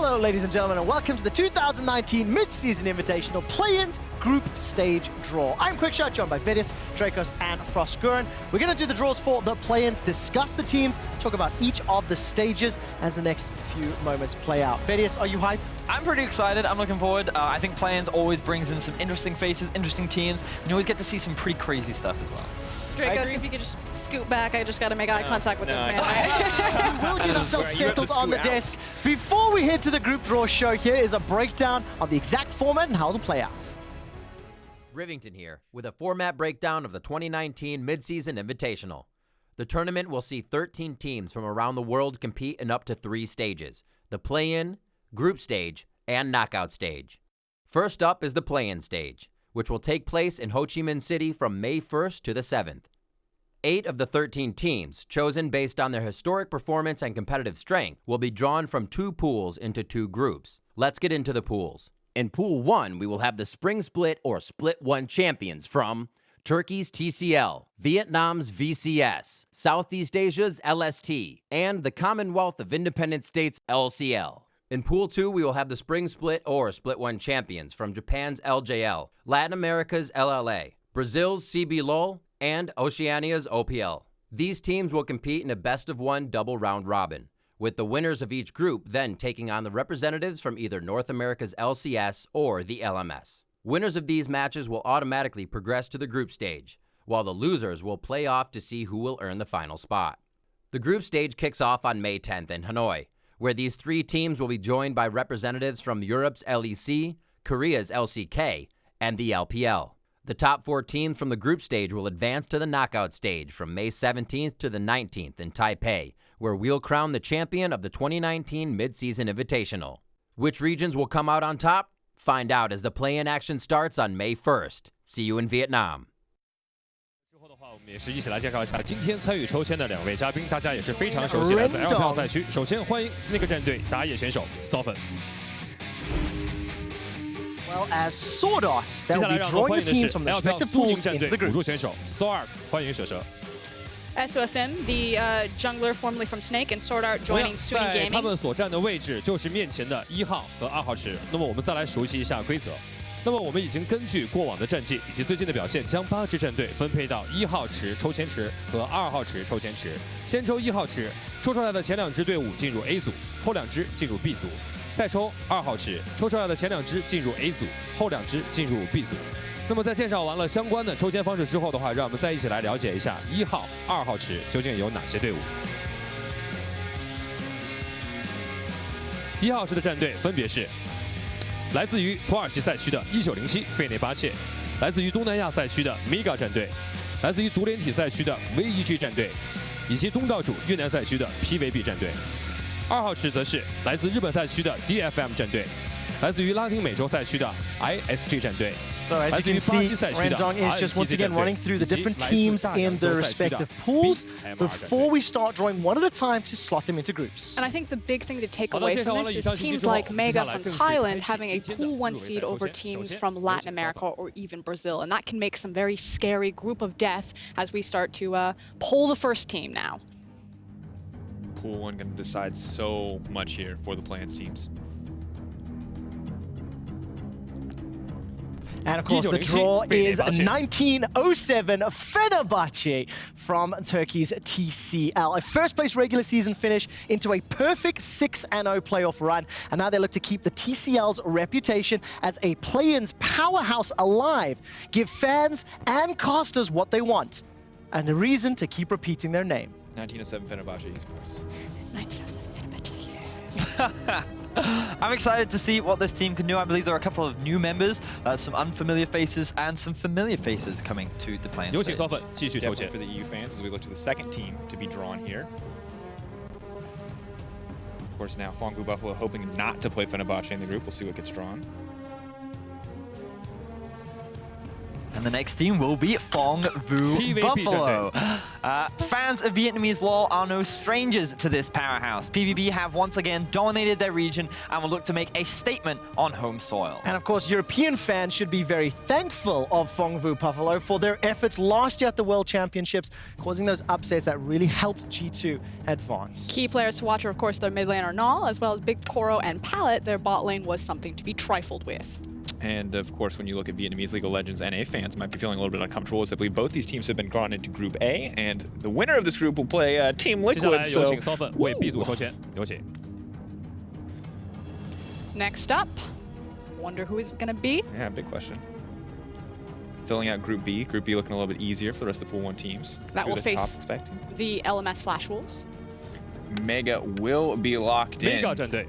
Hello, ladies and gentlemen, and welcome to the 2019 Mid-Season Invitational Play-Ins Group Stage Draw. I'm Quickshot, joined by Vidis, Dracos, and Frostguren. We're going to do the draws for the play-ins, discuss the teams, talk about each of the stages as the next few moments play out. Vidis, are you hyped? I'm pretty excited. I'm looking forward. I think play-ins always brings in some interesting faces, interesting teams, and you always get to see some pretty crazy stuff as well. Dracos, if you could just scoot back, I just got to make eye contact with this man. We will get ourselves settled on the desk. Before we head to the group draw show, here is a breakdown of the exact format and how it'll play out. Rivington here with a format breakdown of the 2019 Mid-Season Invitational. The tournament will see 13 teams from around the world compete in up to 3 stages: the play-in, group stage, and knockout stage. First up is the play-in stage, which will take place in Ho Chi Minh City from May 1st to the 7th. 8 of the 13 teams, chosen based on their historic performance and competitive strength, will be drawn from 2 pools into 2 groups. Let's get into the pools. In Pool 1, we will have the Spring Split or Split 1 champions from Turkey's TCL, Vietnam's VCS, Southeast Asia's LST, and the Commonwealth of Independent States LCL. In Pool 2, we will have the Spring Split or Split 1 champions from Japan's LJL, Latin America's LLA, Brazil's CBLOL, and Oceania's OPL. These teams will compete in a best-of-1 double round robin, with the winners of each group then taking on the representatives from either North America's LCS or the LMS. Winners of these matches will automatically progress to the group stage, while the losers will play off to see who will earn the final spot. The group stage kicks off on May 10th in Hanoi, where these 3 teams will be joined by representatives from Europe's LEC, Korea's LCK, and the LPL. The top 4 teams from the group stage will advance to the knockout stage from May 17th to the 19th in Taipei, where we'll crown the champion of the 2019 Mid-Season Invitational. Which regions will come out on top? Find out as the play-in action starts on May 1st. See you in Vietnam. 之后的话，我们也是一起来介绍一下今天参与抽签的2位嘉宾，大家也是非常熟悉来自 LPL 赛区。首先欢迎 Snake 战队打野选手 Sofen。 Well, as Sword Art, 接 they'll 下来 be 让我们 drawing 欢 the 迎的 teams 是 from the LPL respective 苏宁 pools 战 into 队 the 辅助 groups. 选手 Sword， 欢迎蛇蛇。 SOFM, the jungler formerly from Snake, and Sword Art joining Suning 在他 Gaming. 们所站的位置就是面前的1号和2号池。那么我们再来熟悉一下规则。那么我们已经根据过往的战绩以及最近的表现，将8支战队分配到1号池抽签池和2号池抽签池。先抽1号池，抽出来的前2支队伍进入 A 组，后2支进入 B 组。再抽2号池，抽出来的前2支进入 A 组，后2支进入 B 组。那么在介绍完了相关的抽签方式之后的话，让我们再一起来了解一下1号、2号池究竟有哪些队伍。1号池的战队分别是来自于土耳其赛区的1907费内巴切，来自于东南亚赛区的 Mega 战队，来自于独联体赛区的 VEG 战队，以及东道主越南赛区的 PVB 战队。2号池则是来自日本赛区的 DFM 战队，来自于拉丁美洲赛区的 ISG 战队。 So as you can see, Randong is just once again running through the different teams in the respective pools before we start drawing one at a time to slot them into groups. And I think the big thing to take away from this is teams like Mega from Thailand having a Pool 1 seed over teams from Latin America or even Brazil. And that can make some very scary group of death as we start to pull the first team now. Pool 1 going to decide so much here for the play-in teams. And of course, the draw is 1907 Fenerbahce from Turkey's TCL. A first-place regular season finish into a perfect 6-0 playoff run. And now they look to keep the TCL's reputation as a play-ins powerhouse alive, give fans and casters what they want, and a reason to keep repeating their name. 1907 Fenerbahce Esports. 1907 Fenerbahce Esports. I'm excited to see what this team can do. I believe there are a couple of new members, some unfamiliar faces, and some familiar faces coming to the play-in stage. Definitely for the EU fans as we look to the second team to be drawn here. Of course, now Fongbu Buffalo hoping not to play Fenerbahce in the group. We'll see what gets drawn. And And the next team will be Phong Vu PVP Buffalo. Fans of Vietnamese LoL are no strangers to this powerhouse. PvP have once again dominated their region and will look to make a statement on home soil. And of course, European fans should be very thankful of Phong Vu Buffalo for their efforts last year at the World Championships, causing those upsets that really helped G2 advance. Key players to watch are, of course, their mid laner Null, as well as Big Koro and Pallet. Their bot lane was something to be trifled with. And of course, when you look at Vietnamese League of Legends, NA fans might be feeling a little bit uncomfortable, as I believe both these teams have been drawn into Group A, and the winner of this group will play Team Liquid. So, next up, wonder who is going to be? yeah, big question. Filling out Group B. Group B looking a little bit easier for the rest of the Pool 1 teams. That Who will the face top expecting? the LMS Flash Wolves. Mega will be locked in. Vega 战队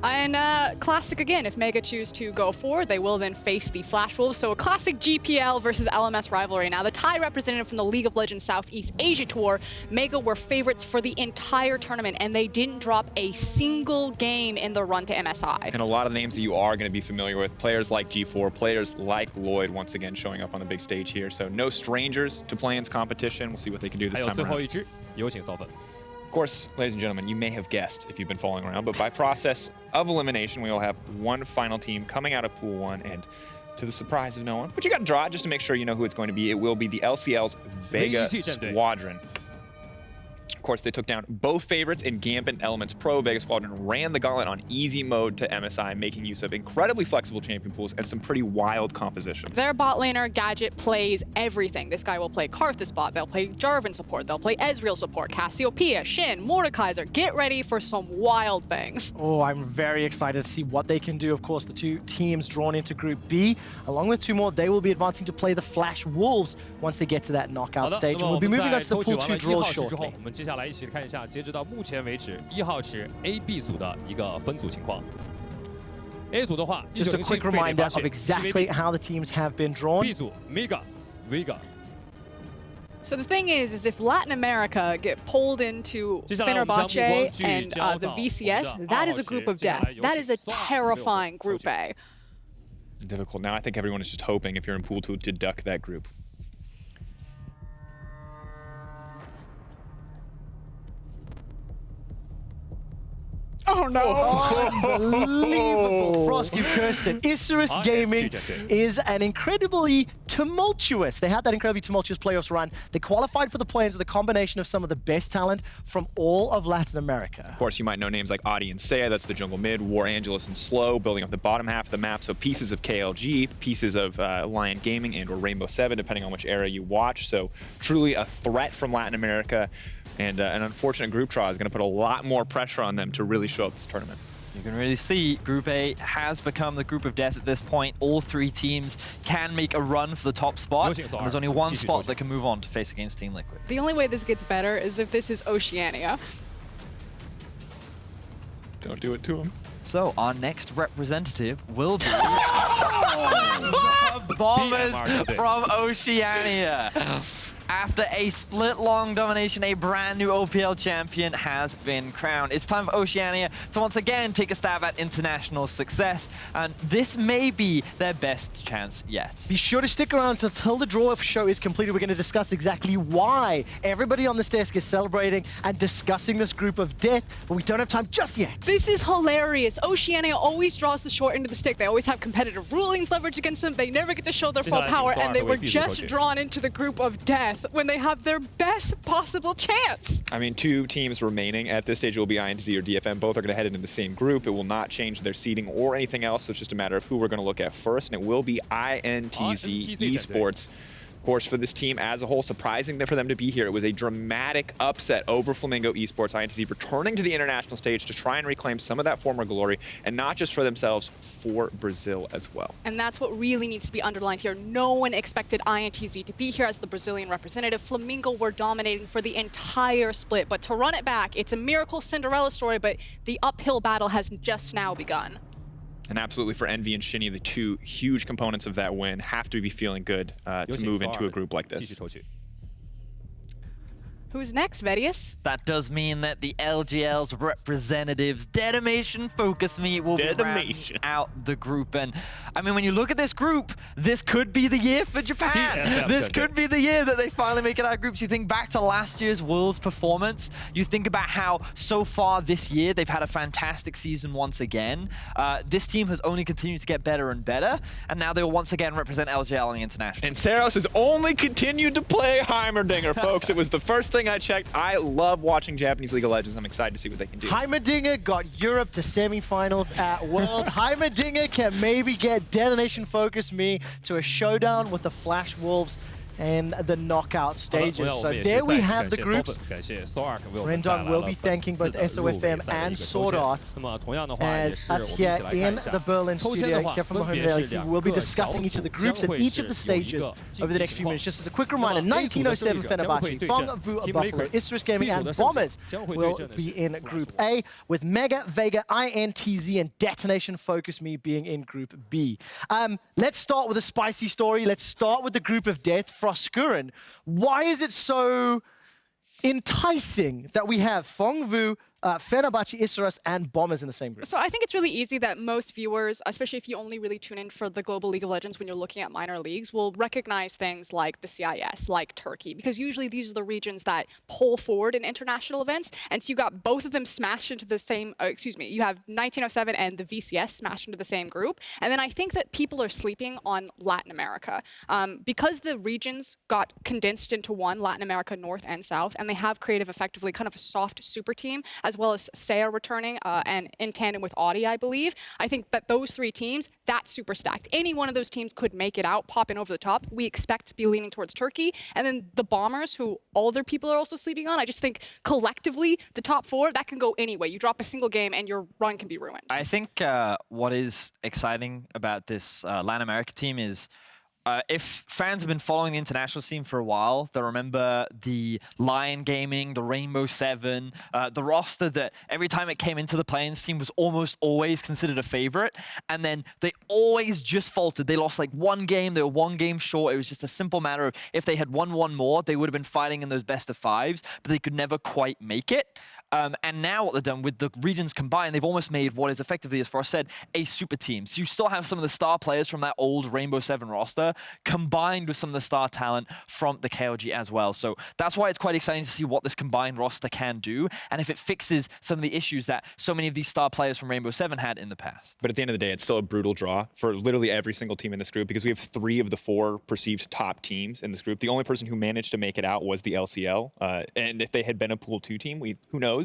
And classic again, if Mega choose to go forward, they will then face the Flash Wolves. So a classic GPL versus LMS rivalry. Now, the Thai representative from the League of Legends Southeast Asia Tour, Mega were favorites for the entire tournament, and they didn't drop a single game in the run to MSI. And a lot of names that you are going to be familiar with, players like G4, players like Lloyd, once again showing up on the big stage here. So no strangers to Plan's competition. We'll see what they can do this 还有 time 最后 around. 一支，有请 Solven。 Of course, ladies and gentlemen, you may have guessed if you've been following around, but by process of elimination, we will have one final team coming out of Pool 1, and to the surprise of no one, but you got to draw it just to make sure you know who it's going to be. It will be the LCL's Vega Squadron. Of course, they took down both favorites in Gambit Elements Pro. Vega Squadron ran the gauntlet on easy mode to MSI, making use of incredibly flexible champion pools and some pretty wild compositions. Their bot laner, Gadget, plays everything. This guy will play Karthus bot, they'll play Jarvan support, they'll play Ezreal support, Cassiopeia, Shin, Mordekaiser. Get ready for some wild things. Oh, I'm very excited to see what they can do. Of course, the two teams drawn into Group B, along with two more, they will be advancing to play the Flash Wolves once they get to that knockout 好的， stage. 那 And 么 we'll 我 be 们 moving on 在 to the 抽取 Pool 完 2 了1 draws 号池之后， shortly. 我们接下来一起看一下，截止到目前为止1号池 AB 组的一个分组情况。A 组的话， Just a quick reminder of exactly how the teams have been drawn. B 组 Mega Vega。 So the thing is if Latin America get pulled into 接下来我们将目光 Fenerbahce 聚 and 焦 the 到 VCS, 我们的 that 2 号 is a 池 group of 接下 death. 来有 That 请 is a terrifying Group A. Difficult. Now I think everyone is just hoping, if you're in Pool 2, to duck that group. Oh no! Unbelievable. Frost, you cursed it. Isurus Gaming is an incredibly tumultuous. They had that incredibly tumultuous playoffs run. They qualified for the play-ins with a combination of some of the best talent from all of Latin America. Of course, you might know names like Adi and Seiya, that's the jungle mid, War Angelus and Slow, building up the bottom half of the map, so pieces of KLG, pieces of Lion Gaming and or Rainbow 7, depending on which era you watch, so truly a threat from Latin America, and an unfortunate group draw is going to put a lot more pressure on them to really show up this tournament. You can really see Group A has become the group of death at this point. All three teams can make a run for the top spot, and there's only one spot that can move on to face against Team Liquid. The only way this gets better is if this is Oceania. Don't do it to them. So our next representative will be the Bombers from Oceania. After a split-long domination, a brand new OPL champion has been crowned. It's time for Oceania to once again take a stab at international success, and this may be their best chance yet. Be sure to stick around until the draw show is completed. We're going to discuss exactly why everybody on this desk is celebrating and discussing this group of death, but we don't have time just yet. This is hilarious. Oceania always draws the short end of the stick. They always have competitive rulings leverage against them. They never get to show their full power, and they were just drawn into the group of death when they have their best possible chance. I mean, two teams remaining at this stage will be INTZ or DFM. Both are going to head into the same group. It will not change their seeding or anything else, so it's just a matter of who we're going to look at first, and it will be INTZ Esports. Of course, for this team as a whole, surprising for them to be here. It was a dramatic upset over Flamingo Esports. INTZ returning to the international stage to try and reclaim some of that former glory, and not just for themselves, for Brazil as well. And that's what really needs to be underlined here. No one expected INTZ to be here as the Brazilian representative. Flamingo were dominating for the entire split, but to run it back, it's a miracle Cinderella story, but the uphill battle has just now begun. And absolutely for Envy and Shinny, the two huge components of that win, have to be feeling good to move into a group like this. Who's next, Vedius? That does mean that the LGL's representatives, DetonatioN, FocusMe, will be rounding out the group. And I mean, when you look at this group, this could be the year for Japan. This could be the year that they finally make it out of groups. You think back to last year's Worlds performance. You think about how so far this year they've had a fantastic season once again. This team has only continued to get better and better, and now they will once again represent LGL on the international. And Saros has only continued to play Heimerdinger, folks. It was the first thing I checked. I love watching Japanese League of Legends. I'm excited to see what they can do. Heimerdinger got Europe to semifinals at Worlds. Heimerdinger can maybe get DetonatioN FocusMe to a showdown with the Flash Wolves and the knockout stages. So there we have the groups. Rendon will be thanking both SOFM and Sword Art as us here in the Berlin studio here from the home rally. We'll be discussing each of the groups and each of the stages over the next few minutes. Just as a quick reminder, 1907 Fenerbahce, Fengvu Buffalo, Isurus Gaming and Bombers will be in Group A, with Mega, Vega, INTZ and DetonatioN FocusMe being in Group B. Let's start with a spicy story. Let's start with the group of death. Froskuren. Why is it so enticing that we have Fengvu, Fenerbahce, Isurus, and Bombers in the same group? So I think it's really easy that most viewers, especially if you only really tune in for the global League of Legends when you're looking at minor leagues, will recognize things like the CIS, like Turkey, because usually these are the regions that pull forward in international events. And so you got both of them smashed into the same, you have 1907 and the VCS smashed into the same group. And then I think that people are sleeping on Latin America. Because the regions got condensed into one, Latin America, North and South, and they have created effectively kind of a soft super team, as well as Saya returning, and in tandem with Audi, I believe. I think that those three teams, that's super stacked. Any one of those teams could make it out, pop in over the top. We expect to be leaning towards Turkey. And then the Bombers, who all their people are also sleeping on, I just think collectively, the top four, that can go anyway. You drop a single game and your run can be ruined. I think what is exciting about this Latin America team is if fans have been following the international scene for a while, they'll remember the Lion Gaming, the Rainbow Seven, the roster that every time it came into the play-ins team was almost always considered a favorite. And then they always just faltered. They lost like one game. They were one game short. It was just a simple matter of if they had won one more, they would have been fighting in those best of fives, but they could never quite make it. And now what they've done with the regions combined, they've almost made what is effectively, as Frost said, a super team. So you still have some of the star players from that old Rainbow Seven roster combined with some of the star talent from the KLG as well. So that's why it's quite exciting to see what this combined roster can do, and if it fixes some of the issues that so many of these star players from Rainbow Seven had in the past. But at the end of the day, it's still a brutal draw for literally every single team in this group, because we have 3 of the 4 perceived top teams in this group. The only person who managed to make it out was the LCL, and if they had been a Pool 2 team, who knows?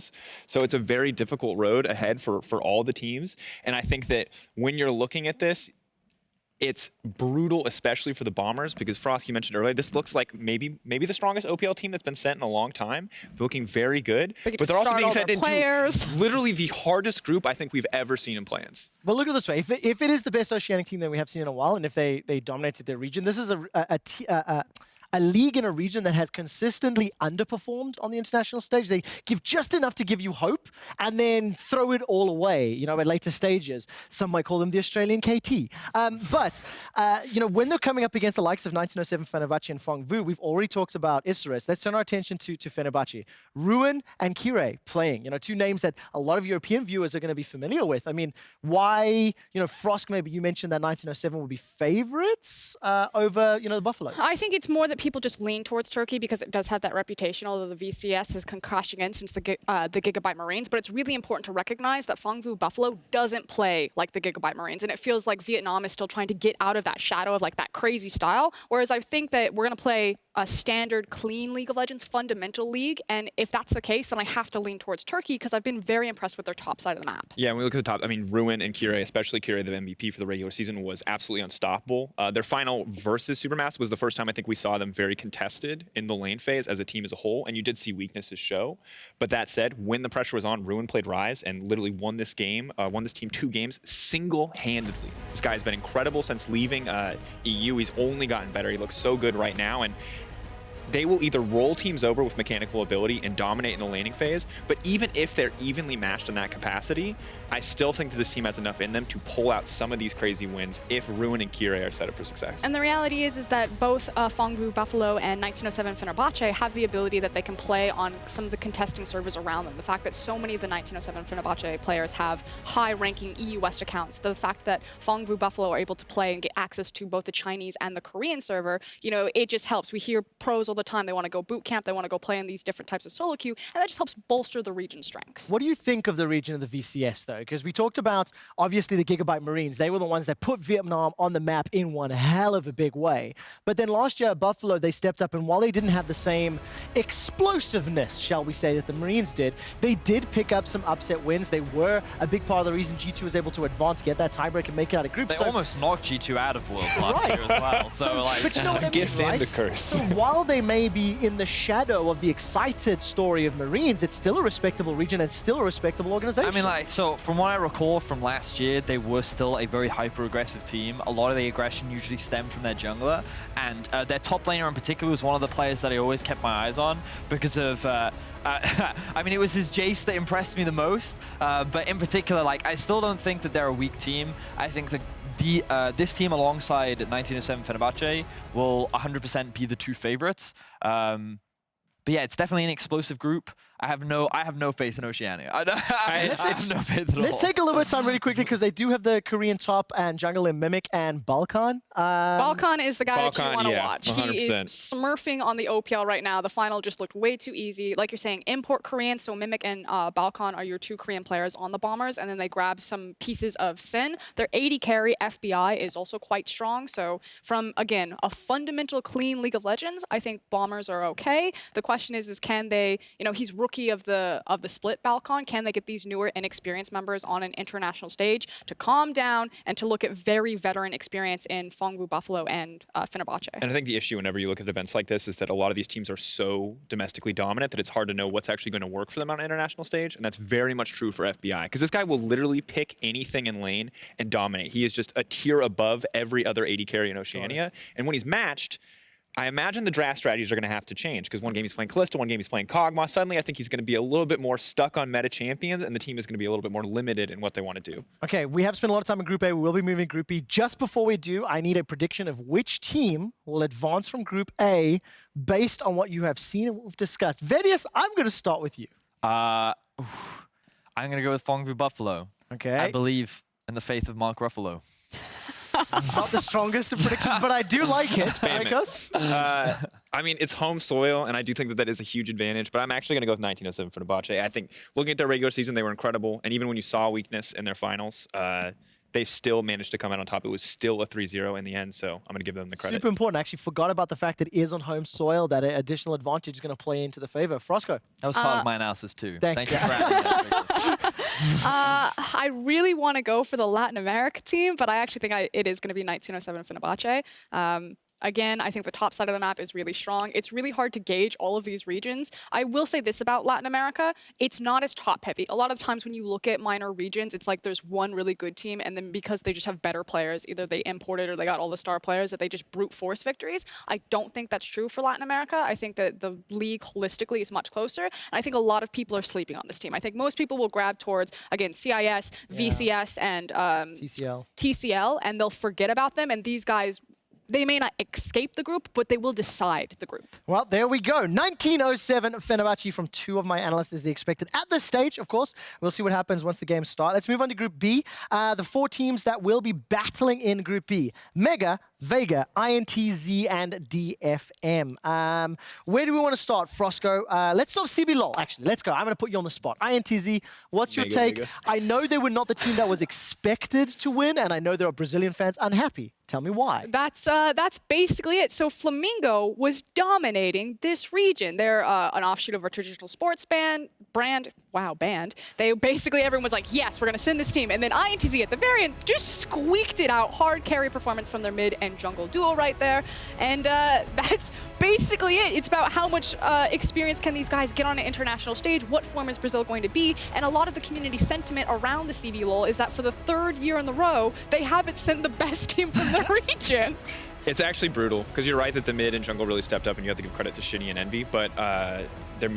So it's a very difficult road ahead for all the teams. And I think that when you're looking at this, it's brutal, especially for the Bombers, because Frost, you mentioned earlier, this looks like maybe the strongest OPL team that's been sent in a long time, looking very good. But they're also being sent into literally the hardest group I think we've ever seen in play-ins. Well, look at it this way. If it is the best Oceanic team that we have seen in a while, and if they dominated their region, this is a league in a region that has consistently underperformed on the international stage. They give just enough to give you hope and then throw it all away, at later stages. Some might call them the Australian KT. But when they're coming up against the likes of 1907 Fenerbahce and Fengvu, we've already talked about Isurus. Let's turn our attention to Fenerbahce. Ruin and Kire playing, 2 names that a lot of European viewers are going to be familiar with. I mean, why, Frost, maybe you mentioned that 1907 would be favorites over, the Buffaloes. I think it's more that people just lean towards Turkey because it does have that reputation, although the VCS has come crashing in since the Gigabyte Marines. But it's really important to recognize that Fengvu Buffalo doesn't play like the Gigabyte Marines, and it feels like Vietnam is still trying to get out of that shadow of like that crazy style. Whereas I think that we're going to play a standard, clean League of Legends, fundamental league, and if that's the case, then I have to lean towards Turkey because I've been very impressed with their top side of the map. Yeah, when we look at the top, I mean, Ruin and Kire, especially Kire, the MVP for the regular season, was absolutely unstoppable. Their final versus Supermassive was the first time I think we saw them very contested in the lane phase as a team as a whole, and you did see weaknesses show. But that said, when the pressure was on, Ruin played Rise and literally won this game, won this team 2 games single-handedly. This guy's been incredible since leaving EU. He's only gotten better. He looks so good right now, and they will either roll teams over with mechanical ability and dominate in the laning phase, but even if they're evenly matched in that capacity, I still think that this team has enough in them to pull out some of these crazy wins if Ruin and Kyrie are set up for success. And the reality is that both Fongwu Buffalo and 1907 Fenerbahce have the ability that they can play on some of the contesting servers around them. The fact that so many of the 1907 Fenerbahce players have high-ranking EU West accounts, the fact that Fongwu Buffalo are able to play and get access to both the Chinese and the Korean server, you know, it just helps. We hear pros all the time, they want to go boot camp, they want to go play in these different types of solo queue, and that just helps bolster the region's strength. What do you think of the region of the VCS, though? Because we talked about, obviously, the Gigabyte Marines. They were the ones that put Vietnam on the map in one hell of a big way. But then last year at Buffalo, they stepped up, and while they didn't have the same explosiveness, shall we say, that the Marines did, they did pick up some upset wins. They were a big part of the reason G2 was able to advance, get that tiebreak, and make it out of group. They almost knocked G2 out of Worlds last year as well. So like, but you know what I mean, gift right? and the curse. So while they may be in the shadow of the excited story of Marines, it's still a respectable region and still a respectable organization. I mean, like, so from what I recall from last year, they were still a very hyper-aggressive team. A lot of the aggression usually stemmed from their jungler, and their top laner in particular was one of the players that I always kept my eyes on because of I mean, it was his Jace that impressed me the most, but in particular, like, I still don't think that they're a weak team. I think that this team alongside 1907 Fenerbahce will 100% be the two favorites. But yeah, it's definitely an explosive group. I have no faith in Oceania. I have no faith at all. Let's take a little bit of time really quickly because they do have the Korean top and jungle in Mimic and Balkan. Balkan is the guy that you want to yeah, watch. 100%. He is smurfing on the OPL right now. The final just looked way too easy. Like you're saying, import Korean, so Mimic and Balkan are your two Korean players on the Bombers, and then they grab some pieces of Sin. Their 80 carry, FBI, is also quite strong. So from, again, a fundamental clean League of Legends, I think Bombers are okay. The question is can they, you know, he's rookie of the split Balkan. Can they get these newer inexperienced members on an international stage to calm down and to look at very veteran experience in Fongwu Buffalo and Fenerbahce? And I think the issue whenever you look at events like this is that a lot of these teams are so domestically dominant that it's hard to know what's actually going to work for them on an international stage, and that's very much true for FBI, because this guy will literally pick anything in lane and dominate. He is just a tier above every other 80 carry in Oceania, and when he's matched, I imagine the draft strategies are going to have to change because one game he's playing Kalista, one game he's playing Kog'Maw. Suddenly, I think he's going to be a little bit more stuck on meta champions, and the team is going to be a little bit more limited in what they want to do. Okay, we have spent a lot of time in Group A. We will be moving Group B. Just before we do, I need a prediction of which team will advance from Group A based on what you have seen and what we've discussed. Vedius, I'm going to start with you. I'm going to go with Fongwu Buffalo. Okay. I believe in the faith of Mark Ruffalo. Not the strongest of predictions, but I do like it. Marcos? I mean, it's home soil, and I do think that that is a huge advantage, but I'm actually going to go with 1907 Fenerbahce. I think looking at their regular season, they were incredible, and even when you saw weakness in their finals, they still managed to come out on top. It was still a 3-0 in the end, so I'm going to give them the credit. Super important. I actually forgot about the fact that it is on home soil, that additional advantage is going to play into the favor. Frosco? That was part of my analysis too. Thanks. Thank you for adding that. I really want to go for the Latin America team, but I actually think it is going to be 1907 Fenerbahce. Again, I think the top side of the map is really strong. It's really hard to gauge all of these regions. I will say this about Latin America, it's not as top-heavy. A lot of times when you look at minor regions, it's like there's one really good team, and then because they just have better players, either they imported or they got all the star players, that they just brute force victories. I don't think that's true for Latin America. I think that the league holistically is much closer, and I think a lot of people are sleeping on this team. I think most people will grab towards, again, CIS, VCS, and TCL, and they'll forget about them, and these guys, they may not escape the group, but they will decide the group. Well, there we go. 1907 Fenerbahce from two of my analysts is the expected at this stage, of course. We'll see what happens once the games start. Let's move on to Group B. The four teams that will be battling in Group B. Mega, Vega, INTZ, and DFM. Where do we want to start, Frosco? Let's start with CBLOL, actually. Let's go. I'm going to put you on the spot. INTZ, what's your take? Vega. I know they were not the team that was expected to win, and I know there are Brazilian fans unhappy. Tell me why. That's basically it. So Flamingo was dominating this region. They're an offshoot of our traditional sports brand. They basically, everyone was like, yes, we're going to send this team. And then INTZ at the very end just squeaked it out. Hard carry performance from their mid and jungle duo right there. And that's basically it. It's about how much experience can these guys get on an international stage? What form is Brazil going to be? And a lot of the community sentiment around the CBLOL is that for the third year in a row, they haven't sent the best team from the region. It's actually brutal, because you're right that the mid and jungle really stepped up, and you have to give credit to Shinny and Envy, but their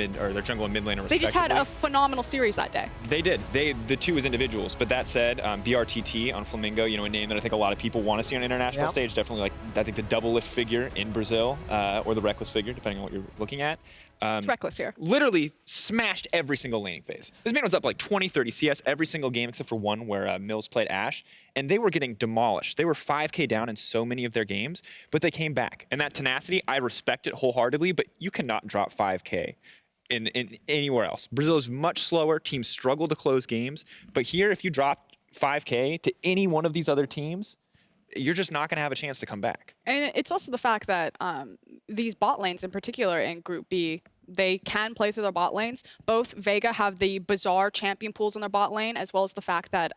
jungle and mid laner respectively. They just had a phenomenal series that day. They did. The two as individuals. But that said, BRTT on Flamingo, you know, a name that I think a lot of people want to see on an international stage. Definitely, like, I think the double lift figure in Brazil, or the reckless figure, depending on what you're looking at. It's reckless here. Literally smashed every single laning phase. This man was up like 20, 30 CS every single game except for one where Mills played Ashe, and they were getting demolished. They were 5K down in so many of their games, but they came back. And that tenacity, I respect it wholeheartedly, but you cannot drop 5K in anywhere else. Brazil is much slower. Teams struggle to close games, but here, if you drop 5K to any one of these other teams, you're just not going to have a chance to come back. And it's also the fact that these bot lanes in particular in Group B, they can play through their bot lanes. Both Vega have the bizarre champion pools in their bot lane, as well as the fact that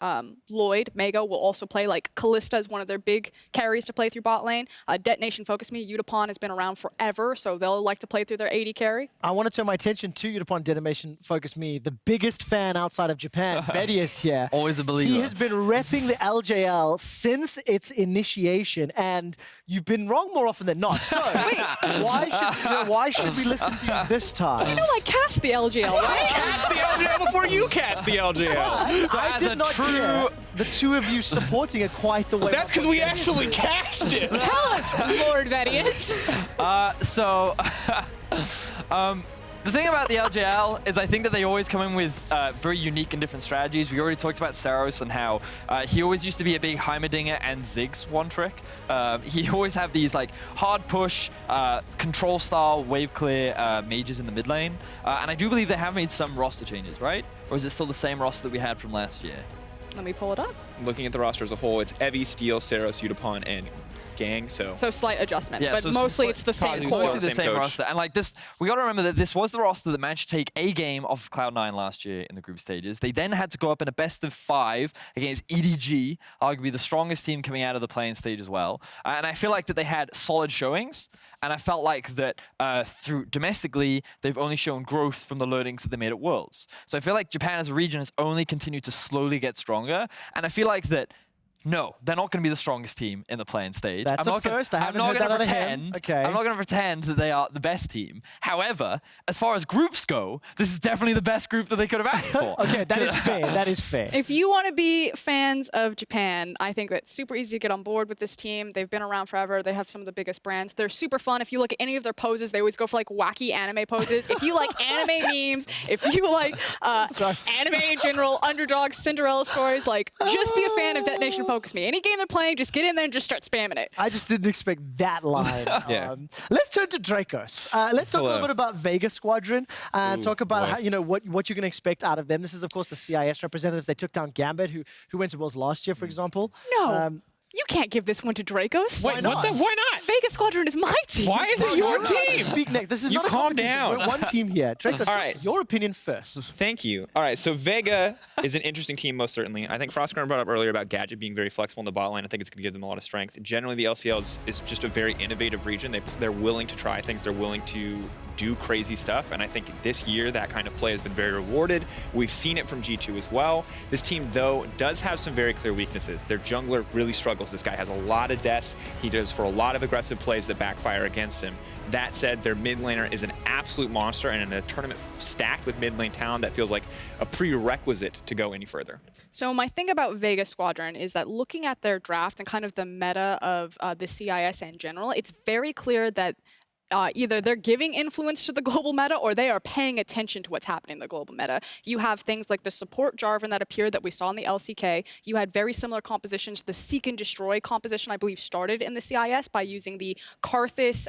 Lloyd, Mega, will also play, like, Kalista is one of their big carries to play through bot lane. DetonatioN, FocusMe, Utapon has been around forever, so they'll like to play through their AD carry. I want to turn my attention to Utapon, DetonatioN, FocusMe, the biggest fan outside of Japan. Vedius here. Always a believer. He has been repping the LJL since its initiation, and you've been wrong more often than not. So, why should we listen to you this time? You know, like, cast the LGL, right? Cast the LGL before you cast the LGL. I did not hear the two of you supporting it quite the way. That's because we actually cast it. Tell us, Lord Vedius. The thing about the LJL is I think that they always come in with very unique and different strategies. We already talked about Saros and how he always used to be a big Heimerdinger and Ziggs one trick. He always have these like hard push, control style, wave clear mages in the mid lane. And I do believe they have made some roster changes, right? Or is it still the same roster that we had from last year? Let me pull it up. Looking at the roster as a whole, it's Evie, Steel, Saros, Utapon, and Gang. So slight adjustments, yeah, but so mostly it's the same core. Mostly the same roster. And like this, we got to remember that this was the roster that managed to take a game off Cloud9 last year in the group stages. They then had to go up in a best of 5 against EDG, arguably the strongest team coming out of the playing stage as well. And I feel like that they had solid showings. And I felt like that through domestically, they've only shown growth from the learnings that they made at Worlds. So I feel like Japan as a region has only continued to slowly get stronger. And I feel like that, no, they're not going to be the strongest team in the playing stage. That's a first. I haven't heard that out of him. Okay. I'm not going to pretend that they are the best team. However, as far as groups go, this is definitely the best group that they could have asked for. Okay, that is fair. That is fair. If you want to be fans of Japan, I think that's super easy to get on board with this team. They've been around forever. They have some of the biggest brands. They're super fun. If you look at any of their poses, they always go for like wacky anime poses. If you like anime memes, if you like anime in general, underdogs, Cinderella stories, like just be a fan of DetonatioN, FocusMe. Any game they're playing, just get in there and just start spamming it. I just didn't expect that line. Let's turn to Dracos. Let's talk a little bit about Vega Squadron and talk about how, you know, what you're going to expect out of them. This is, of course, the CIS representatives. They took down Gambit, who went to Worlds last year, for example. No. You can't give this one to Dracos. Wait, what the? Why not? Vega Squadron is my team. Why is it your team? Speak next. This is You not a calm competition. down. We're one team here. Dracos, All right. your opinion first. Thank you. All right, so Vega is an interesting team, most certainly. I think Frostgarden brought up earlier about Gadget being very flexible in the bot lane. I think it's going to give them a lot of strength. Generally, the LCL is just a very innovative region. They're willing to try things. They're willing to do crazy stuff, and I think this year that kind of play has been very rewarded. We've seen it from G2 as well. This team, though, does have some very clear weaknesses. Their jungler really struggles. This guy has a lot of deaths. He does for a lot of aggressive plays that backfire against him. That said, their mid laner is an absolute monster, and in a tournament stacked with mid lane talent, that feels like a prerequisite to go any further. So my thing about Vega Squadron is that looking at their draft and kind of the meta of the CIS in general, it's very clear that either they're giving influence to the global meta or they are paying attention to what's happening in the global meta. You have things like the support Jarvan that appeared that we saw in the LCK. You had very similar compositions. The Seek and Destroy composition, I believe, started in the CIS by using the Karthus,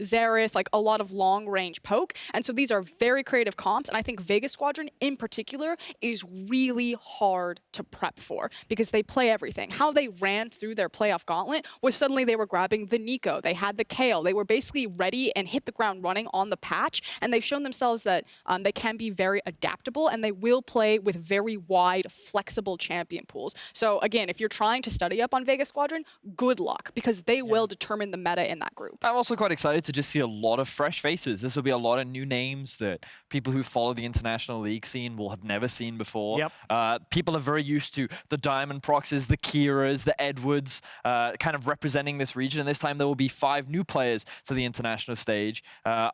Xerath, like a lot of long-range poke. And so these are very creative comps. And I think Vega Squadron in particular is really hard to prep for because they play everything. How they ran through their playoff gauntlet was suddenly they were grabbing the Nico. They had the Kale. They were basically ready and hit the ground running on the patch, and they've shown themselves that they can be very adaptable, and they will play with very wide, flexible champion pools. So again, if you're trying to study up on Vega Squadron, good luck, because they will determine the meta in that group. I'm also quite excited to just see a lot of fresh faces. This will be a lot of new names that people who follow the international league scene will have never seen before. Yep. People are very used to the Diamond Proxes, the Kiras, the Edwards, kind of representing this region. And this time there will be 5 new players to the international stage,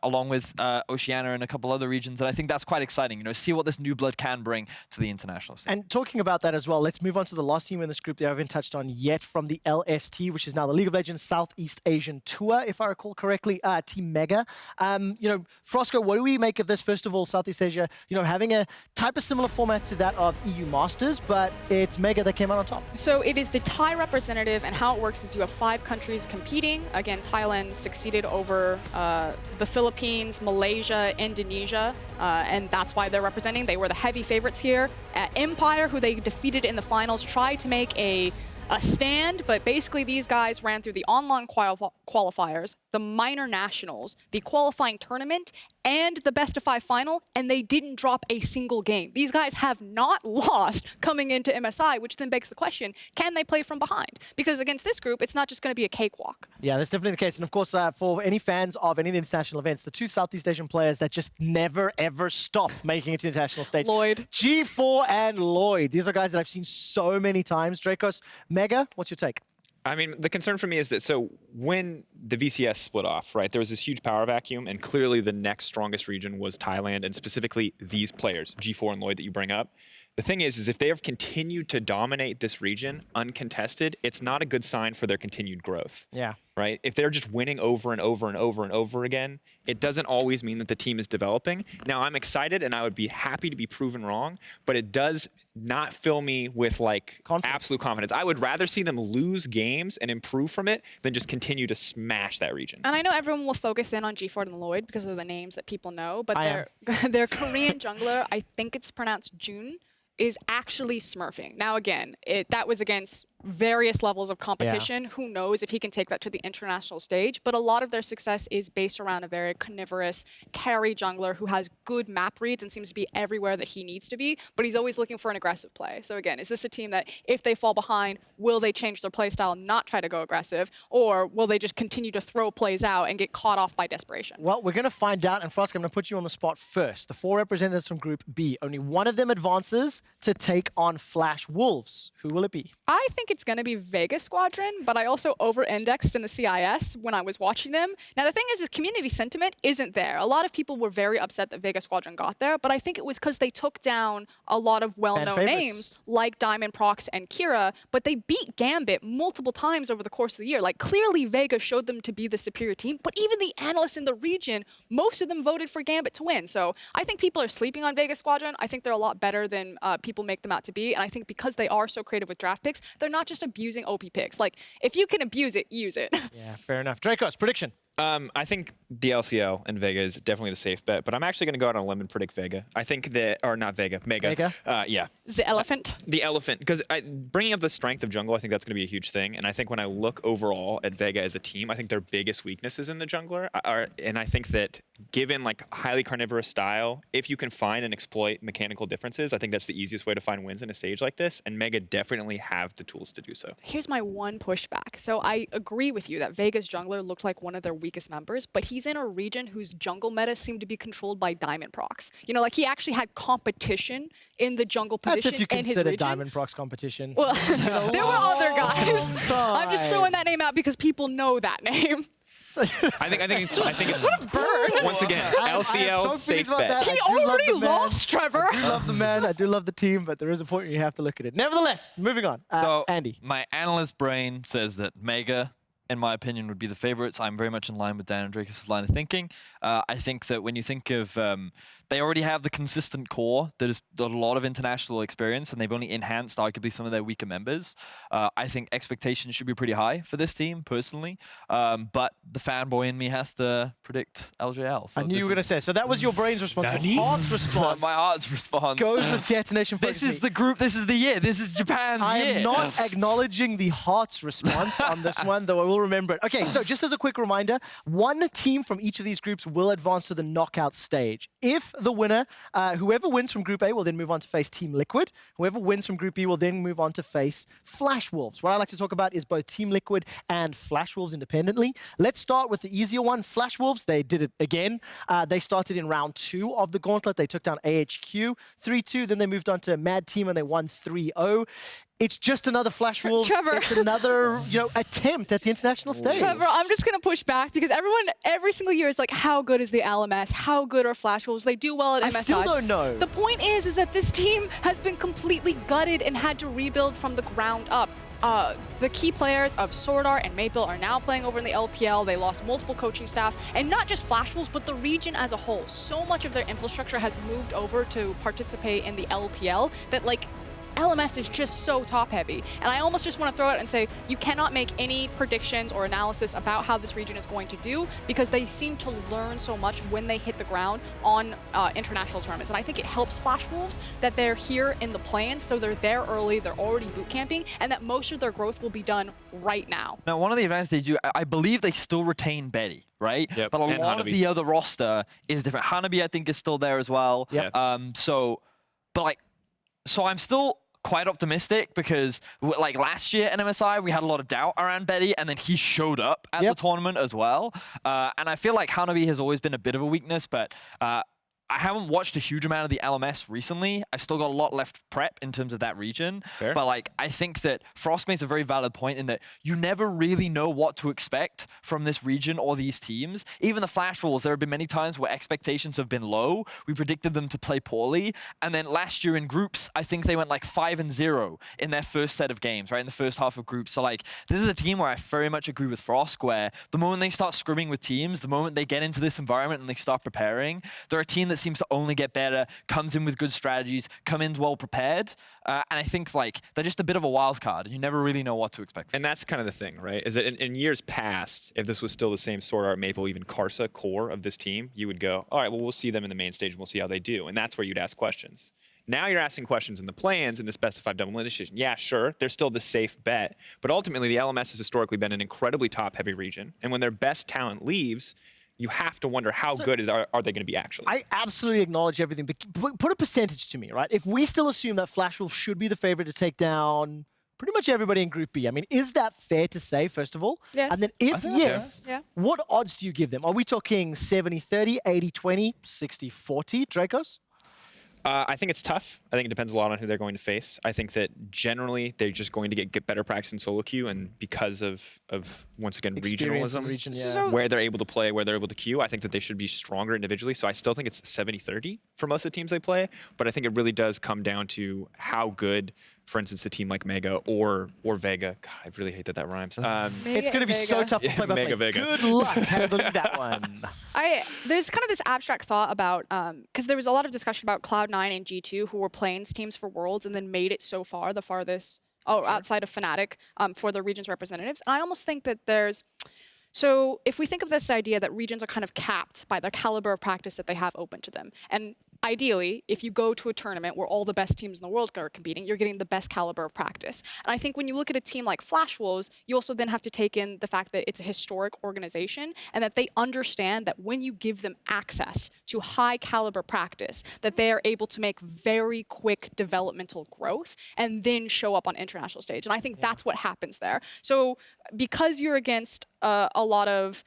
along with Oceania and a couple other regions. And I think that's quite exciting, you know, see what this new blood can bring to the international stage. And talking about that as well, let's move on to the last team in this group that I haven't touched on yet, from the LST, which is now the League of Legends Southeast Asian Tour, if I recall correctly, Team Mega. You know, Frosco, what do we make of this? First of all, Southeast Asia, you know, having a type of similar format to that of EU Masters, but it's Mega that came out on top. So it is the Thai representative, and how it works is you have 5 countries competing. Again, Thailand succeeded over the Philippines, Malaysia, Indonesia, and that's why they're representing. They were the heavy favorites here. Empire, who they defeated in the finals, tried to make a stand, but basically these guys ran through the online qualifiers, the minor nationals, the qualifying tournament, and the best of 5 final, and they didn't drop a single game. These guys have not lost coming into MSI, which then begs the question, can they play from behind? Because against this group, it's not just going to be a cakewalk. Yeah, that's definitely the case. And of course, for any fans of any of the international events, the 2 Southeast Asian players that just never, ever stop making it to the international stage. Lloyd. G4 and Lloyd. These are guys that I've seen so many times. Dracos, Mega, what's your take? I mean, the concern for me is that, so when the VCS split off, right, there was this huge power vacuum, and clearly the next strongest region was Thailand, and specifically these players, G4 and Lloyd, that you bring up. The thing is if they have continued to dominate this region uncontested, it's not a good sign for their continued growth. Yeah. Right? If they're just winning over and over and over and over again, it doesn't always mean that the team is developing. Now, I'm excited and I would be happy to be proven wrong, but it does not fill me with like absolute confidence. I would rather see them lose games and improve from it than just continue to smash that region. And I know everyone will focus in on G4 and Lloyd because of the names that people know, but their Korean jungler, I think it's pronounced Jun, is actually smurfing. Now again, that was against various levels of competition. Yeah. Who knows if he can take that to the international stage, but a lot of their success is based around a very carnivorous carry jungler who has good map reads and seems to be everywhere that he needs to be, but he's always looking for an aggressive play. So again, is this a team that if they fall behind, will they change their play style, not try to go aggressive, or will they just continue to throw plays out and get caught off by desperation? Well, we're going to find out, and Frosk, I'm going to put you on the spot first. The 4 representatives from Group B, only one of them advances to take on Flash Wolves. Who will it be? I think it's going to be Vega Squadron, but I also over-indexed in the CIS when I was watching them. Now, the thing is community sentiment isn't there. A lot of people were very upset that Vega Squadron got there, but I think it was because they took down a lot of well-known names like Diamond Prox and Kira, but they beat Gambit multiple times over the course of the year. Like, clearly Vega showed them to be the superior team, but even the analysts in the region, most of them voted for Gambit to win. So I think people are sleeping on Vega Squadron. I think they're a lot better than people make them out to be, and I think because they are so creative with draft picks, they're not just abusing OP picks. Like, if you can abuse it, use it. Yeah, fair enough. Dracos, prediction. I think the LCL and Vega is definitely the safe bet, but I'm actually going to go out on a limb and predict Vega. I think that, or not Vega, Mega. Mega? Yeah. The elephant? The elephant. Because bringing up the strength of jungle, I think that's going to be a huge thing. And I think when I look overall at Vega as a team, I think their biggest weaknesses in the jungler are, and I think that given like highly carnivorous style, if you can find and exploit mechanical differences, I think that's the easiest way to find wins in a stage like this. And Mega definitely have the tools to do so. Here's my one pushback. So I agree with you that Vega's jungler looked like one of their weakest members, but he's in a region whose jungle meta seemed to be controlled by Diamond Prox. You know, like he actually had competition in the jungle position in his region. That's if you consider Diamond Prox competition. Well, there were other guys. I'm just throwing that name out because people know that name. I think it's once again LCL safe bet. He already lost, Trevor. I do love the man. I do love the team, but there is a point where you have to look at it. Nevertheless, moving on. So Andy, my analyst brain says that Mega, in my opinion, would be the favorites. I'm very much in line with Dan and Dracus' line of thinking. I think that when you think of they already have the consistent core. There's a lot of international experience, and they've only enhanced arguably some of their weaker members. I think expectations should be pretty high for this team, personally. But the fanboy in me has to predict LJL. So I knew you were going to say. So that was your brain's response. Your heart's response. My heart's response. Goes with Detonation. This is the group. This is the year. This is Japan's year. I am not acknowledging the heart's response on this one, though I will remember it. Okay, so just as a quick reminder, one team from each of these groups will advance to the knockout stage. If the winner, whoever wins from Group A will then move on to face Team Liquid. Whoever wins from Group B will then move on to face Flash Wolves. What I like to talk about is both Team Liquid and Flash Wolves independently. Let's start with the easier one, Flash Wolves. They did it again. They started in round 2 of the gauntlet. They took down AHQ 3-2. Then they moved on to Mad Team and they won 3-0. It's just another Flash Wolves. Trevor. It's another, attempt at the international stage. Trevor, I'm just gonna push back because everyone, every single year is like, how good is the LMS? How good are Flash Wolves? They do well at MSI. I still don't know. The point is that this team has been completely gutted and had to rebuild from the ground up. The key players of Sword Art and Maple are now playing over in the LPL. They lost multiple coaching staff, and not just Flash Wolves, but the region as a whole. So much of their infrastructure has moved over to participate in the LPL that, LMS is just so top heavy. And I almost just want to throw it and say, you cannot make any predictions or analysis about how this region is going to do because they seem to learn so much when they hit the ground on international tournaments. And I think it helps Flash Wolves that they're here in the plans, so they're there early, they're already boot camping, and that most of their growth will be done right now. Now, one of the advantages they do, I believe they still retain Betty, right? Yep. But a lot of the other roster is different. Hanabi, I think, is still there as well. Yep. So I'm still quite optimistic because last year in MSI we had a lot of doubt around Betty, and then he showed up at the tournament as well, and I feel like Hanabi has always been a bit of a weakness, but I haven't watched a huge amount of the LMS recently. I've still got a lot left prep in terms of that region. Fair. But I think that Frost makes a very valid point in that you never really know what to expect from this region or these teams. Even the Flash Wolves, there have been many times where expectations have been low. We predicted them to play poorly. And then last year in groups, I think they went 5-0 in their first set of games, right? In the first half of groups. So this is a team where I very much agree with Frost, where the moment they start scrimming with teams, the moment they get into this environment and they start preparing, they're a team that seems to only get better, comes in with good strategies, come in well prepared, and I think they're just a bit of a wild card, and you never really know what to expect. And that's kind of the thing, right? Is that in years past, if this was still the same Sword Art, Maple, even Karsa core of this team, you would go, all right, well, we'll see them in the main stage and we'll see how they do. And that's where you'd ask questions. Now you're asking questions in the plans in the specified double elimination. Yeah, sure, they're still the safe bet, but ultimately the LMS has historically been an incredibly top-heavy region, and when their best talent leaves, you have to wonder how good are they going to be actually. I absolutely acknowledge everything, but put a percentage to me, right? If we still assume that Flash Wolf should be the favorite to take down pretty much everybody in Group B, I mean, is that fair to say, first of all? Yes. And then if yes, what odds do you give them? Are we talking 70-30, 80-20, 60-40, Dracos? I think it's tough. I think it depends a lot on who they're going to face. I think that generally they're just going to get better practice in solo queue, and because of once again regionalism, where they're able to play, where they're able to queue, I think that they should be stronger individually. So I still think it's 70-30 for most of the teams they play, but I think it really does come down to how good, for instance, a team like Mega or Vega. God, I really hate that rhymes. It's going to be so tough to play by play. Vega. Good luck handling that one. There's kind of this abstract thought about, because there was a lot of discussion about Cloud9 and G2 who were plains teams for Worlds and then made it so far, the farthest, outside of Fnatic, for the region's representatives. And I almost think that so if we think of this idea that regions are kind of capped by the caliber of practice that they have open to them, and ideally, if you go to a tournament where all the best teams in the world are competing, you're getting the best caliber of practice. And I think when you look at a team like Flash Wolves, you also then have to take in the fact that it's a historic organization and that they understand that when you give them access to high caliber practice, that they are able to make very quick developmental growth and then show up on international stage. And I think that's what happens there. So because you're against a lot of,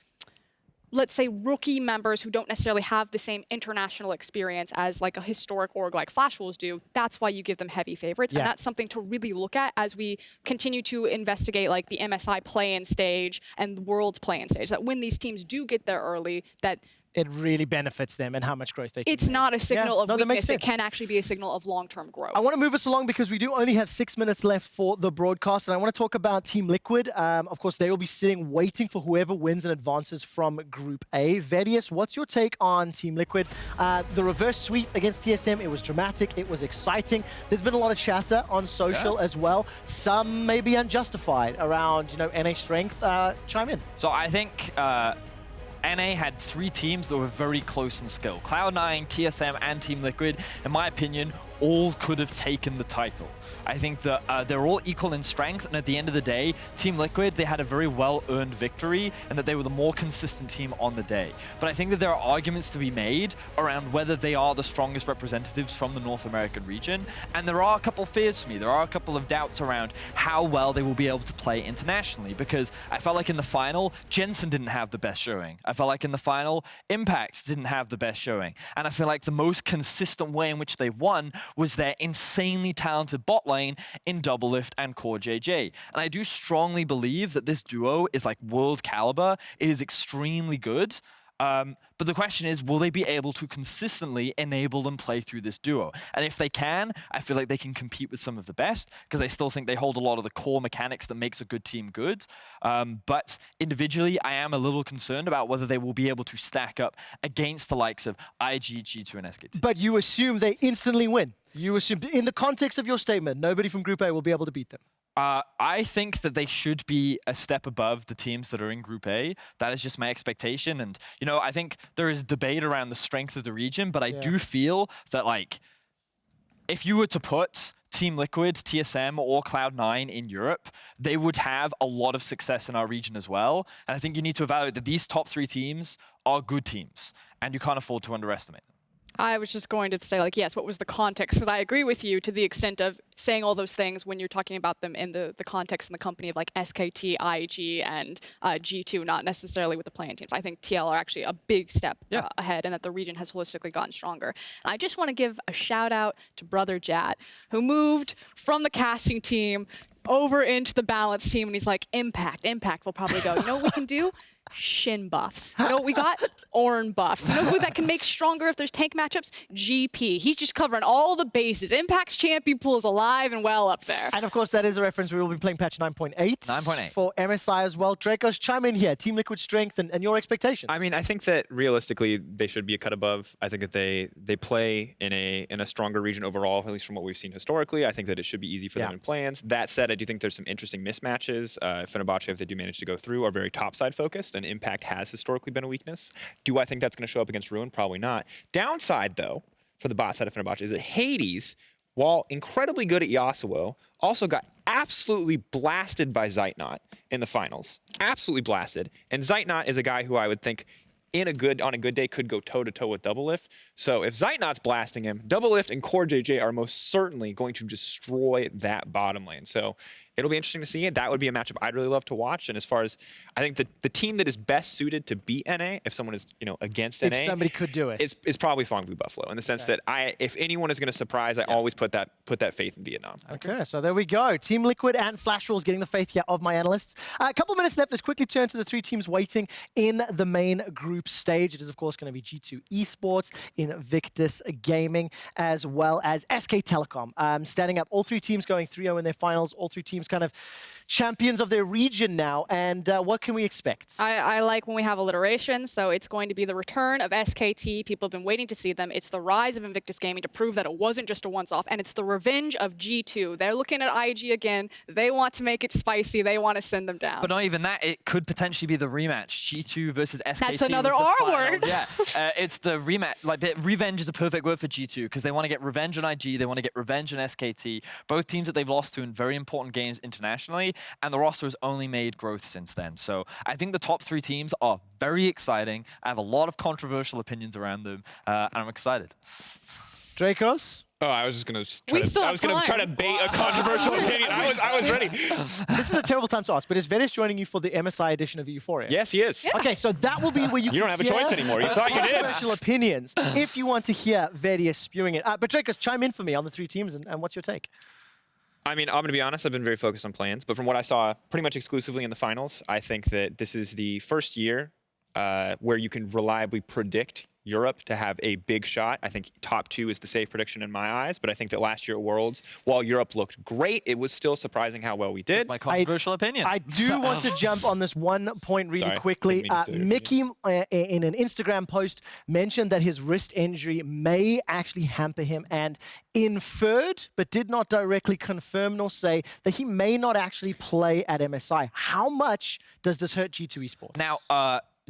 let's say, rookie members who don't necessarily have the same international experience as a historic org like Flash Wolves do, that's why you give them heavy favorites. And that's something to really look at as we continue to investigate the MSI play-in stage and the World's play-in stage, that when these teams do get there early, that it really benefits them and how much growth they can It's not a signal of weakness. It sense. can actually be a signal of long-term growth. I want to move us along because we do only have 6 minutes left for the broadcast, and I want to talk about Team Liquid. Of course, they will be sitting waiting for whoever wins and advances from Group A. Vedius, what's your take on Team Liquid? The reverse sweep against TSM, it was dramatic, it was exciting. There's been a lot of chatter on social as well. Some may be unjustified around, NA strength. Chime in. So I think NA had 3 teams that were very close in skill. Cloud9, TSM, and Team Liquid, in my opinion, all could have taken the title. I think that they're all equal in strength, and at the end of the day, Team Liquid, they had a very well-earned victory, and that they were the more consistent team on the day. But I think that there are arguments to be made around whether they are the strongest representatives from the North American region, and there are a couple fears for me. There are a couple of doubts around how well they will be able to play internationally, because I felt like in the final, Jensen didn't have the best showing. I felt like in the final, Impact didn't have the best showing. And I feel like the most consistent way in which they won was their insanely talented bot lane in Doublelift and Core JJ. And I do strongly believe that this duo is like world caliber. It is extremely good. But the question is, will they be able to consistently enable and play through this duo? And if they can, I feel like they can compete with some of the best, because I still think they hold a lot of the core mechanics that makes a good team good. But individually, I am a little concerned about whether they will be able to stack up against the likes of IG, G2, and SKT. But you assume they instantly win. You assume, in the context of your statement, nobody from Group A will be able to beat them. I think that they should be a step above the teams that are in Group A. That is just my expectation. And, I think there is debate around the strength of the region, but I do feel that, like, if you were to put Team Liquid, TSM, or Cloud9 in Europe, they would have a lot of success in our region as well. And I think you need to evaluate that these top 3 teams are good teams, and you can't afford to underestimate them. I was just going to say, like, yes, what was the context? Because I agree with you to the extent of saying all those things when you're talking about them in the context and the company of, like, SKT, IG, and G2, not necessarily with the playing teams. I think TL are actually a big step ahead, and that the region has holistically gotten stronger. I just want to give a shout out to Brother Jat, who moved from the casting team over into the balance team, and he's like, Impact will probably go, you know what we can do? Shin buffs. You know what we got? Ornn buffs. You know who that can make stronger if there's tank matchups? GP. He's just covering all the bases. Impact's champion pool is alive and well up there. And of course, that is a reference. We will be playing patch 9.8 for MSI as well. Dracos, chime in here. Team Liquid strength and your expectations. I mean, I think that realistically, they should be a cut above. I think that they play in a stronger region overall, at least from what we've seen historically. I think that it should be easy for them in plans. That said, I do think there's some interesting mismatches. Fenerbahce, if they do manage to go through, are very topside focused, and Impact has historically been a weakness. Do I think that's going to show up against Ruin? Probably not. Downside, though, for the bot side of Fenerbahce is that Hades, while incredibly good at Yasuo, also got absolutely blasted by Zeitnot in the finals. Absolutely blasted. And Zeitnot is a guy who I would think on a good day could go toe-to-toe with Doublelift. So if Zeitnot's blasting him, Doublelift and Core JJ are most certainly going to destroy that bottom lane. So it'll be interesting to see it. That would be a matchup I'd really love to watch. And as far as, I think the team that is best suited to beat NA, if someone is, against NA. If somebody could do it. It's probably Fongbu Buffalo, in the sense that if anyone is going to surprise, I always put that faith in Vietnam. Okay, so there we go. Team Liquid and Flash Rules getting the faith here of my analysts. A couple minutes left. Let's quickly turn to the 3 teams waiting in the main group stage. It is, of course, going to be G2 Esports, Invictus Gaming, as well as SK Telecom. Standing up, all 3 teams going 3-0 in their finals. All 3 teams kind of champions of their region now. And what can we expect? I like when we have alliteration. So it's going to be the return of SKT. People have been waiting to see them. It's the rise of Invictus Gaming to prove that it wasn't just a once-off. And it's the revenge of G2. They're looking at IG again. They want to make it spicy. They want to send them down. But not even that. It could potentially be the rematch. G2 versus SKT. That's another R word. Yeah, it's the rematch. Like, revenge is a perfect word for G2, because they want to get revenge on IG. They want to get revenge on SKT. Both teams that they've lost to in very important games internationally. And the roster has only made growth since then. So I think the top 3 teams are very exciting. I have a lot of controversial opinions around them, and I'm excited. Dracos? Oh, I was just going to try to bait a controversial opinion. I was ready. This is a terrible time to ask, but is Vedius joining you for the MSI edition of Euphoria? Yes, he is. Yeah. Okay, so that will be where you don't have a choice anymore. You thought you did. Controversial opinions, if you want to hear Vedius spewing it. But Dracos, chime in for me on the 3 teams, and what's your take? I mean, I'm going to be honest, I've been very focused on plans, but from what I saw pretty much exclusively in the finals, I think that this is the first year where you can reliably predict Europe to have a big shot. I think top 2 is the safe prediction in my eyes, but I think that last year at Worlds, while Europe looked great, it was still surprising how well we did. My controversial opinion. I do want to jump on this one point really quickly. Mickey, in an Instagram post, mentioned that his wrist injury may actually hamper him and inferred, but did not directly confirm nor say, that he may not actually play at MSI. How much does this hurt G2 Esports? Now,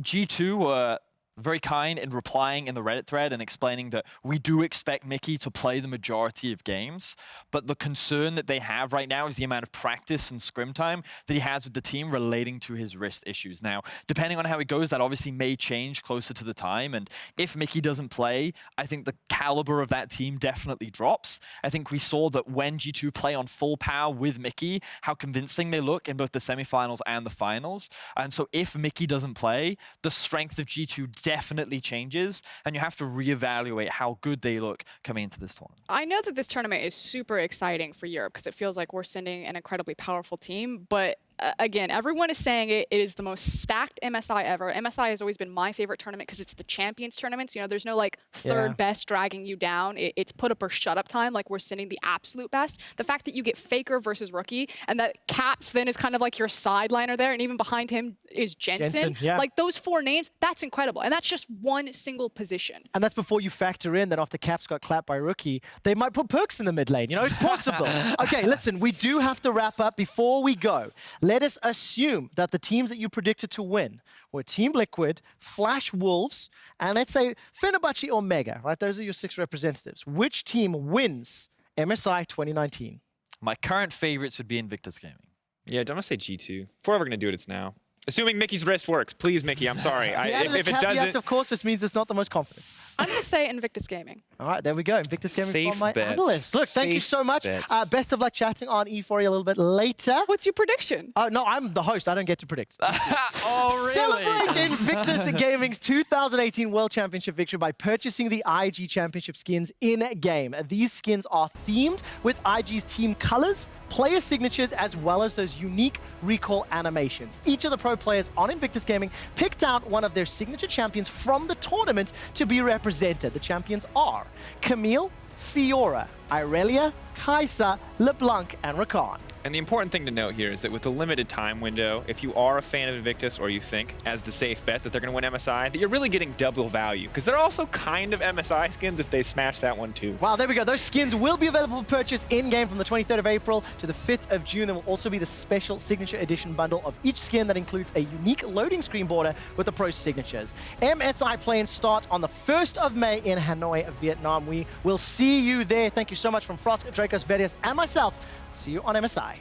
G2 were very kind in replying in the Reddit thread and explaining that we do expect Mickey to play the majority of games, but the concern that they have right now is the amount of practice and scrim time that he has with the team relating to his wrist issues. Now, depending on how it goes, that obviously may change closer to the time, and if Mickey doesn't play, I think the caliber of that team definitely drops. I think we saw that when G2 play on full power with Mickey, how convincing they look in both the semifinals and the finals, and so if Mickey doesn't play, the strength of G2 definitely changes, and you have to reevaluate how good they look coming into this tournament. I know that this tournament is super exciting for Europe because it feels like we're sending an incredibly powerful team, but again, everyone is saying it is the most stacked MSI ever. MSI has always been my favorite tournament because it's the champions tournaments. You know, there's no like third best dragging you down. It's put up or shut up time. Like we're sending the absolute best. The fact that you get Faker versus Rookie and that Caps then is kind of like your sideliner there, and even behind him is Jensen. Like those 4 names, that's incredible. And that's just one single position. And that's before you factor in that after Caps got clapped by Rookie, they might put Perks in the mid lane. You know, it's possible. Okay, listen, we do have to wrap up. Before we go, let us assume that the teams that you predicted to win were Team Liquid, Flash Wolves, and let's say Fenerbahce or Mega, right? Those are your 6 representatives. Which team wins MSI 2019? My current favorites would be Invictus Gaming. Yeah, I'm gonna say G2. If we're ever gonna do it, it's now. Assuming Mickey's wrist works. Please, Mickey, I'm sorry. If it doesn't... of course, this means it's not the most confident. I'm going to say Invictus Gaming. All right, there we go. Invictus Gaming Safe from my bets. analyst. Look, thank you so much. Best of luck chatting on E4 a little bit later. What's your prediction? No, I'm the host. I don't get to predict. Oh, really? Celebrate Invictus Gaming's 2018 World Championship victory by purchasing the IG Championship skins in-game. These skins are themed with IG's team colors, player signatures, as well as those unique recall animations. Each of the pro players on Invictus Gaming picked out one of their signature champions from the tournament to be represented. The champions are Camille, Fiora, Irelia, Kai'Sa, LeBlanc, and Rakan. And the important thing to note here is that with the limited time window, if you are a fan of Invictus or you think, as the safe bet, that they're going to win MSI, that you're really getting double value. Because they're also kind of MSI skins if they smash that one too. Wow, there we go. Those skins will be available for purchase in-game from the 23rd of April to the 5th of June. There will also be the special signature edition bundle of each skin that includes a unique loading screen border with the pro signatures. MSI play-ins start on the 1st of May in Hanoi, Vietnam. We will see you there. Thank you so much from Frost, Dracos, Vedius, and myself. See you on MSI.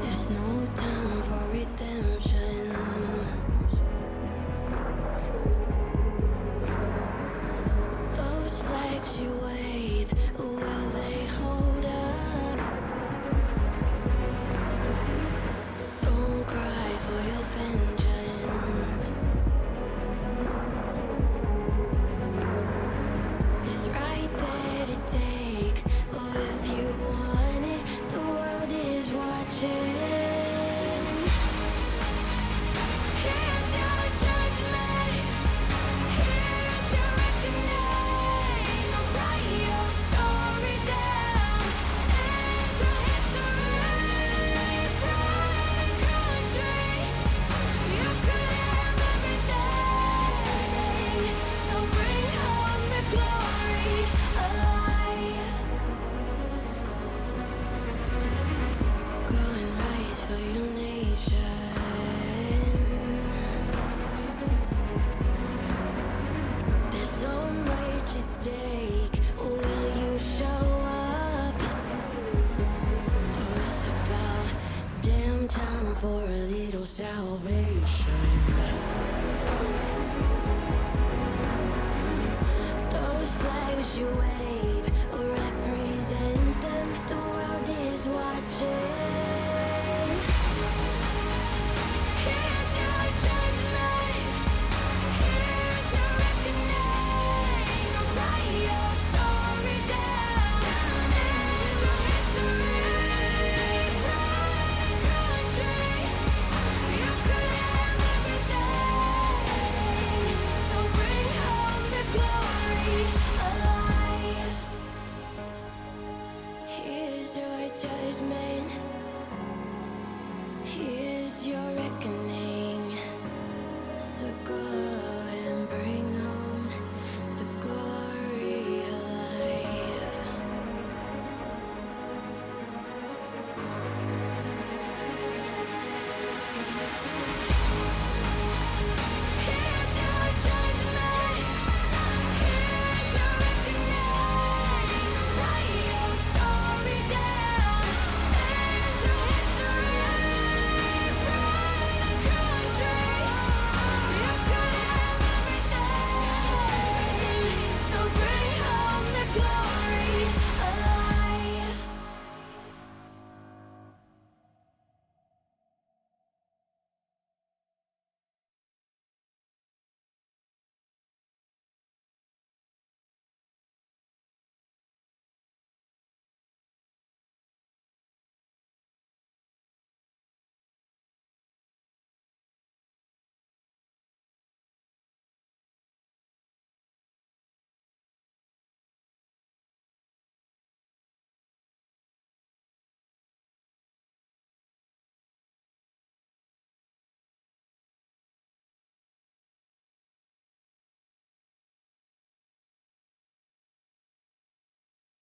There's no time for redemption. Those flags you wave, will they hold up? Don't cry for your vengeance. It's right there to take. Oh, if you want it, the world is watching. For a little salvation. Those flags you wave represent them. The world is watching. Here's your judgment. Here's your reckoning. Write your